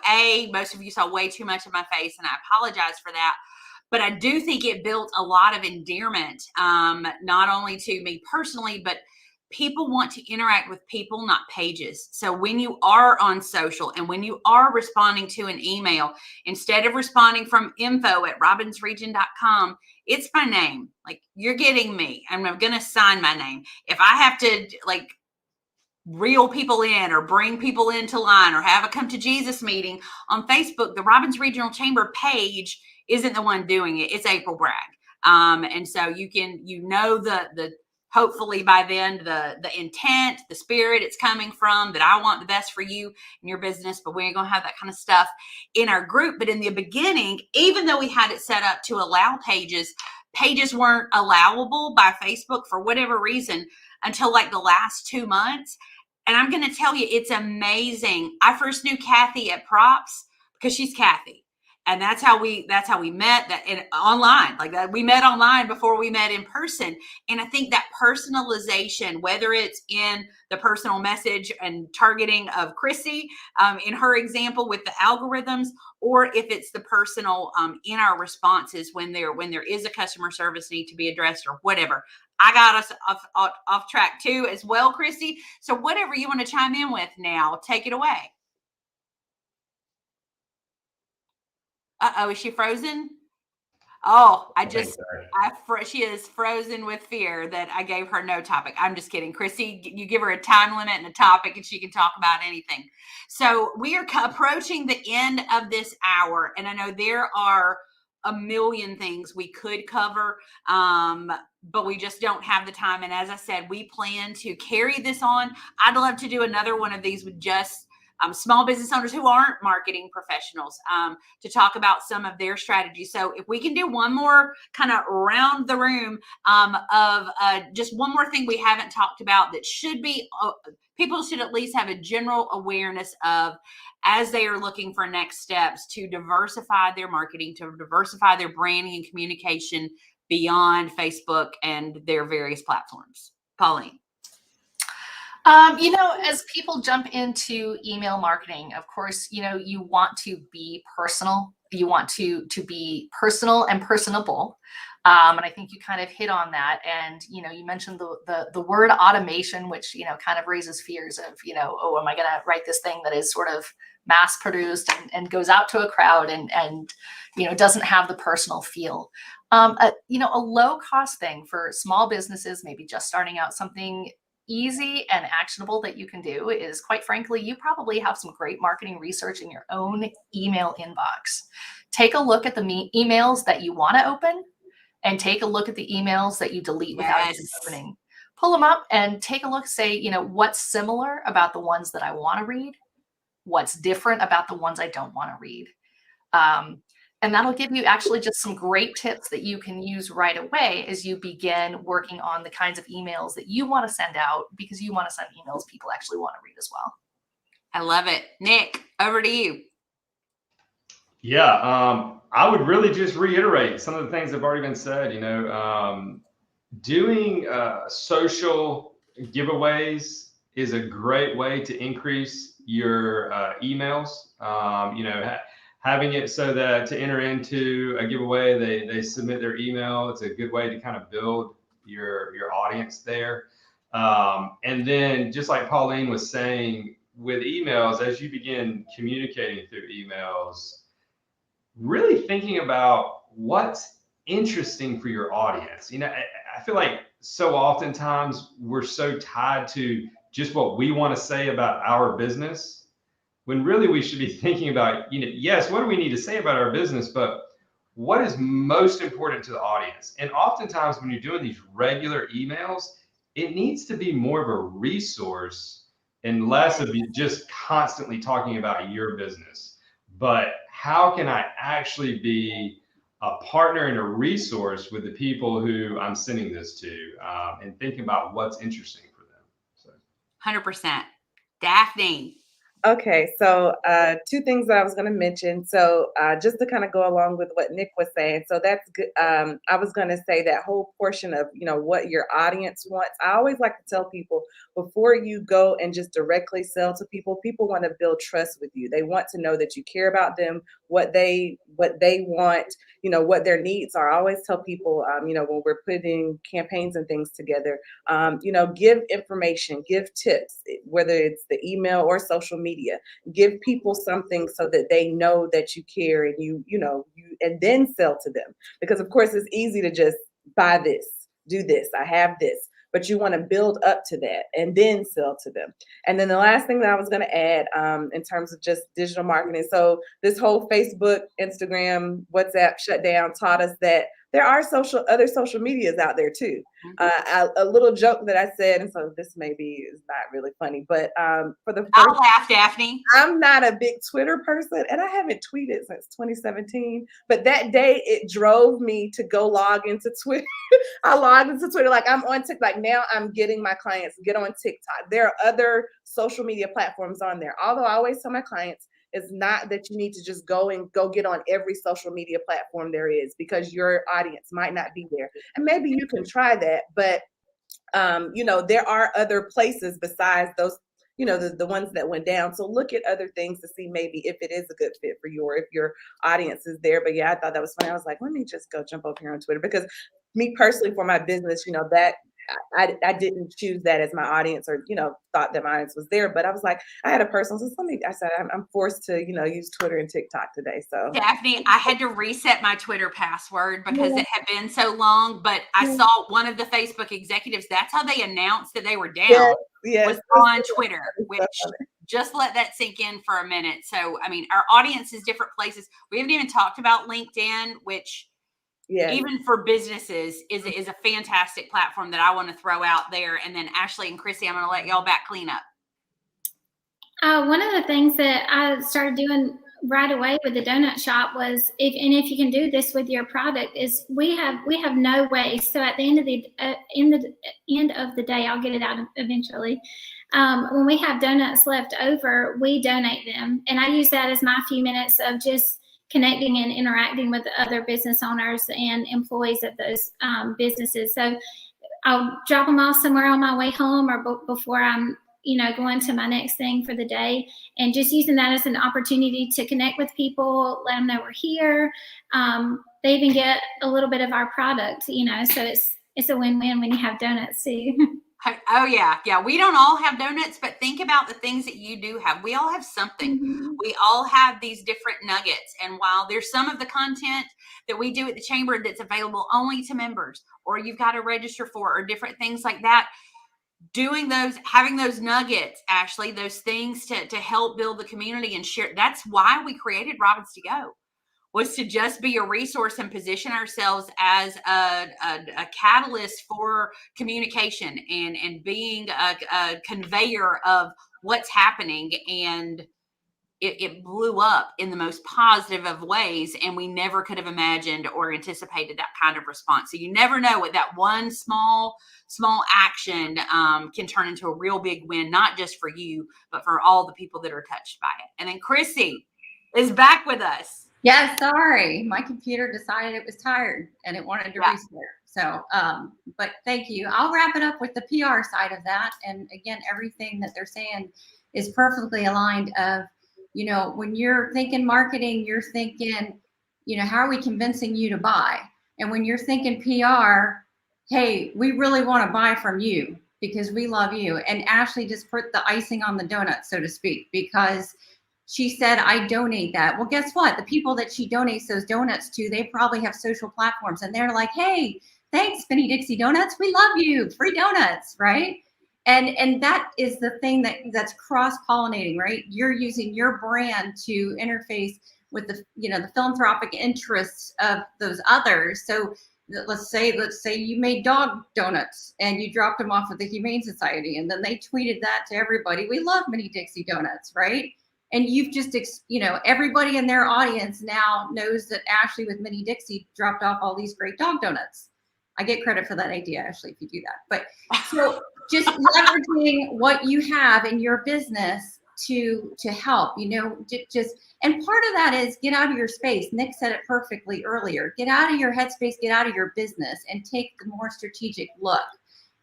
most of you saw way too much of my face, and I apologize for that. But I do think it built a lot of endearment, not only to me personally, but people want to interact with people, not pages. So when you are on social and when you are responding to an email, instead of responding from info@robinsregion.com, it's my name. Like, you're getting me. I'm going to sign my name. If I have to like reel people in or bring people into line or have a come to Jesus meeting on Facebook, the Robbins Regional Chamber page isn't the one doing it. It's April Bragg. And so you can, the hopefully by then the intent, the spirit it's coming from, that I want the best for you and your business, but we ain't gonna have that kind of stuff in our group. But in the beginning, even though we had it set up to allow pages weren't allowable by Facebook for whatever reason until like the last 2 months. And I'm going to tell you, it's amazing. I first knew Kathy at Props because she's Kathy. And that's how we met online, like that. We met online before we met in person. And I think that personalization, whether it's in the personal message and targeting of Chrissy, in her example with the algorithms, or if it's the personal in our responses when there is a customer service need to be addressed or whatever. I got us off track too as well, Chrissy. So whatever you want to chime in with now, take it away. Uh-oh, is she frozen? Oh, she is frozen with fear that I gave her no topic. I'm just kidding. Chrissy, you give her a time limit and a topic and she can talk about anything. So we are approaching the end of this hour. And I know there are a million things we could cover, but we just don't have the time. And as I said, we plan to carry this on. I'd love to do another one of these with just small business owners who aren't marketing professionals, to talk about some of their strategies. So if we can do one more kind of around the room of just one more thing we haven't talked about that should be, people should at least have a general awareness of as they are looking for next steps to diversify their marketing, to diversify their branding and communication beyond Facebook and their various platforms. Pauline. As people jump into email marketing, of course, you want to be personal. You want to be personal and personable. And I think you kind of hit on that. And, you mentioned the word automation, which, kind of raises fears of, oh, am I going to write this thing that is sort of mass produced and goes out to a crowd and doesn't have the personal feel. A low cost thing for small businesses, maybe just starting out, something easy and actionable that you can do is, quite frankly, you probably have some great marketing research in your own email inbox. Take a look at the emails that you want to open and take a look at the emails that you delete without even opening. Pull them up and take a look, say, what's similar about the ones that I want to read, what's different about the ones I don't want to read. And that'll give you actually just some great tips that you can use right away as you begin working on the kinds of emails that you want to send out, because you want to send emails people actually want to read as well. I love it. Nick, over to you. Yeah, I would really just reiterate some of the things that have already been said. Doing social giveaways is a great way to increase your emails. Having it so that to enter into a giveaway, they submit their email. It's a good way to kind of build your audience there. And then just like Pauline was saying, with emails, as you begin communicating through emails, really thinking about what's interesting for your audience. I feel like so oftentimes we're so tied to just what we want to say about our business, when really we should be thinking about, yes, what do we need to say about our business, but what is most important to the audience? And oftentimes when you're doing these regular emails, it needs to be more of a resource and less of you just constantly talking about your business. But how can I actually be a partner and a resource with the people who I'm sending this to, and thinking about what's interesting for them. So 100%. Daphne. Okay, so two things that I was going to mention. So just to kind of go along with what Nick was saying, so that's good. I was going to say that whole portion of what your audience wants. I always like to tell people before you go and just directly sell to people. People want to build trust with you. They want to know that you care about them, what they want, what their needs are. I always tell people, when we're putting campaigns and things together, give information, give tips, whether it's the email or social media. Give people something so that they know that you care, and you and then sell to them. Because of course it's easy to just buy this, do this, I have this, but you want to build up to that and then sell to them. And then the last thing that I was going to add, in terms of just digital marketing. So this whole Facebook, Instagram, WhatsApp shutdown taught us that there are other social medias out there too. A little joke that I said, and so this maybe is not really funny, but for the I'll first, laugh, Daphne. I'm not a big Twitter person, and I haven't tweeted since 2017. But that day, it drove me to go log into Twitter. I logged into Twitter, like I'm on TikTok. Now I'm getting my clients get on TikTok. There are other social media platforms on there. Although I always tell my clients, it's not that you need to just go get on every social media platform there is, because your audience might not be there. And maybe you can try that, but there are other places besides those, the ones that went down. So look at other things to see maybe if it is a good fit for you, or if your audience is there. But yeah, I thought that was funny. I was like, let me just go jump over here on Twitter, because me personally, for my business, that I didn't choose that as my audience, or thought that my audience was there. But I was like, I had a personal, so I said I'm forced to use Twitter and TikTok today. So Daphne, I had to reset my Twitter password because it had been so long. But I saw one of the Facebook executives, that's how they announced that they were down, was on Twitter, which just let that sink in for a minute. So I mean, our audience is different places. We haven't even talked about LinkedIn, which even for businesses is a fantastic platform that I want to throw out there. And then Ashley and Chrissy, I'm going to let y'all back clean up. One of the things that I started doing right away with the donut shop was, if you can do this with your product, is we have no waste. So at the end of the day, I'll get it out eventually. When we have donuts left over, we donate them, and I use that as my few minutes of just connecting and interacting with other business owners and employees of those businesses. So I'll drop them off somewhere on my way home, or before I'm going to my next thing for the day, and just using that as an opportunity to connect with people, let them know we're here. They even get a little bit of our product, so it's a win-win when you have donuts too. Oh yeah. We don't all have donuts, but think about the things that you do have. We all have something. Mm-hmm. We all have these different nuggets. And while there's some of the content that we do at the chamber that's available only to members, or you've got to register for, or different things like that, having those nuggets, Ashley, those things to help build the community and share. That's why we created Robins to Go, was to just be a resource and position ourselves as a catalyst for communication and being a conveyor of what's happening. And it blew up in the most positive of ways, and we never could have imagined or anticipated that kind of response. So you never know what that one small action can turn into a real big win, not just for you, but for all the people that are touched by it. And then Chrissy is back with us. Yeah, sorry. My computer decided it was tired and it wanted to restart. So, but thank you. I'll wrap it up with the PR side of that. And again, everything that they're saying is perfectly aligned of, when you're thinking marketing, you're thinking, how are we convincing you to buy? And when you're thinking PR, hey, we really want to buy from you because we love you. And Ashley just put the icing on the donut, so to speak, because she said, I donate that. Well, guess what? The people that she donates those donuts to, they probably have social platforms, and they're like, hey, thanks, Benny Dixie Donuts. We love you. Free donuts, right? And that is the thing that's cross-pollinating, right? You're using your brand to interface with the philanthropic interests of those others. So let's say you made dog donuts and you dropped them off at the Humane Society, and then they tweeted that to everybody. We love Benny Dixie Donuts, right? And you've just, everybody in their audience now knows that Ashley with Benny Dixie dropped off all these great dog donuts. I get credit for that idea, Ashley, if you do that. But so just leveraging what you have in your business to help, just, and part of that is get out of your space. Nick said it perfectly earlier. Get out of your headspace, get out of your business, and take the more strategic look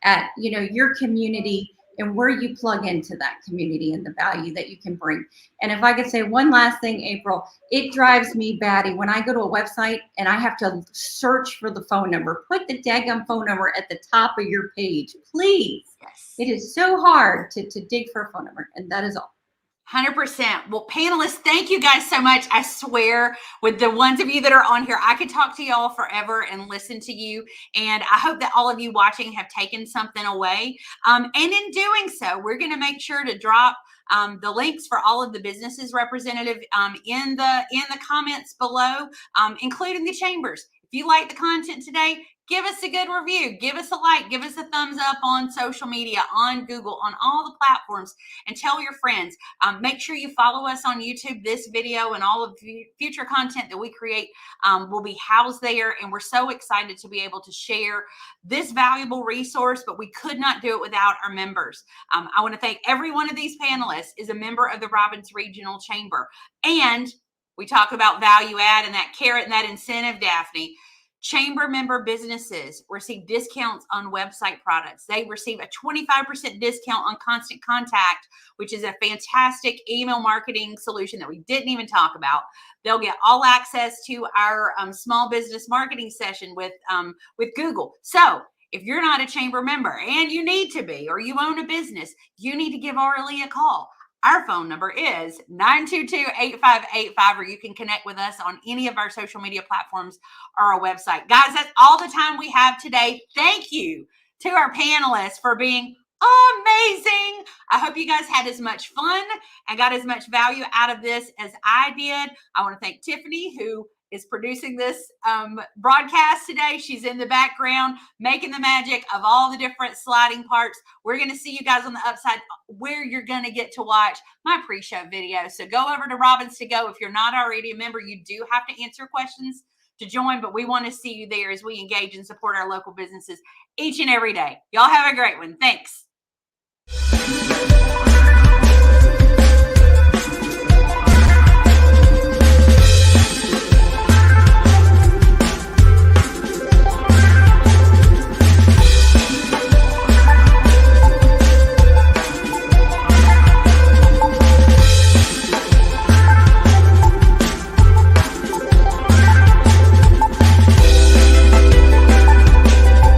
at, your community and where you plug into that community and the value that you can bring. And if I could say one last thing, April, it drives me batty when I go to a website and I have to search for the phone number. Put the daggum phone number at the top of your page, please. Yes. It is so hard to dig for a phone number, and that is all. 100%. Well, panelists, thank you guys so much. I swear, with the ones of you that are on here, I could talk to y'all forever and listen to you. And I hope that all of you watching have taken something away. And in doing so, we're going to make sure to drop the links for all of the businesses represented in the comments below, including the chambers. If you like the content today, give us a good review, give us a like, give us a thumbs up on social media, on Google, on all the platforms, and tell your friends. Make sure you follow us on YouTube. This video and all of the future content that we create will be housed there. And we're so excited to be able to share this valuable resource, but we could not do it without our members. I want to thank every one of these panelists is a member of the Robbins Regional Chamber. And we talk about value add and that carrot and that incentive, Daphne. Chamber member businesses receive discounts on website products. They receive a 25% discount on Constant Contact, which is a fantastic email marketing solution that we didn't even talk about. They'll get all access to our small business marketing session with Google. So if you're not a chamber member and you need to be, or you own a business, you need to give Aurelie a call. Our phone number is 922-8585, or you can connect with us on any of our social media platforms or our website. Guys, that's all the time we have today. Thank you to our panelists for being amazing. I hope you guys had as much fun and got as much value out of this as I did. I want to thank Tiffany, who is producing this broadcast today. She's in the background making the magic of all the different sliding parts. We're going to see you guys on the upside where you're going to get to watch my pre-show video. So go over to Robbins to Go. If you're not already a member, you do have to answer questions to join, but we want to see you there as we engage and support our local businesses each and every day. Y'all have a great one. Thanks.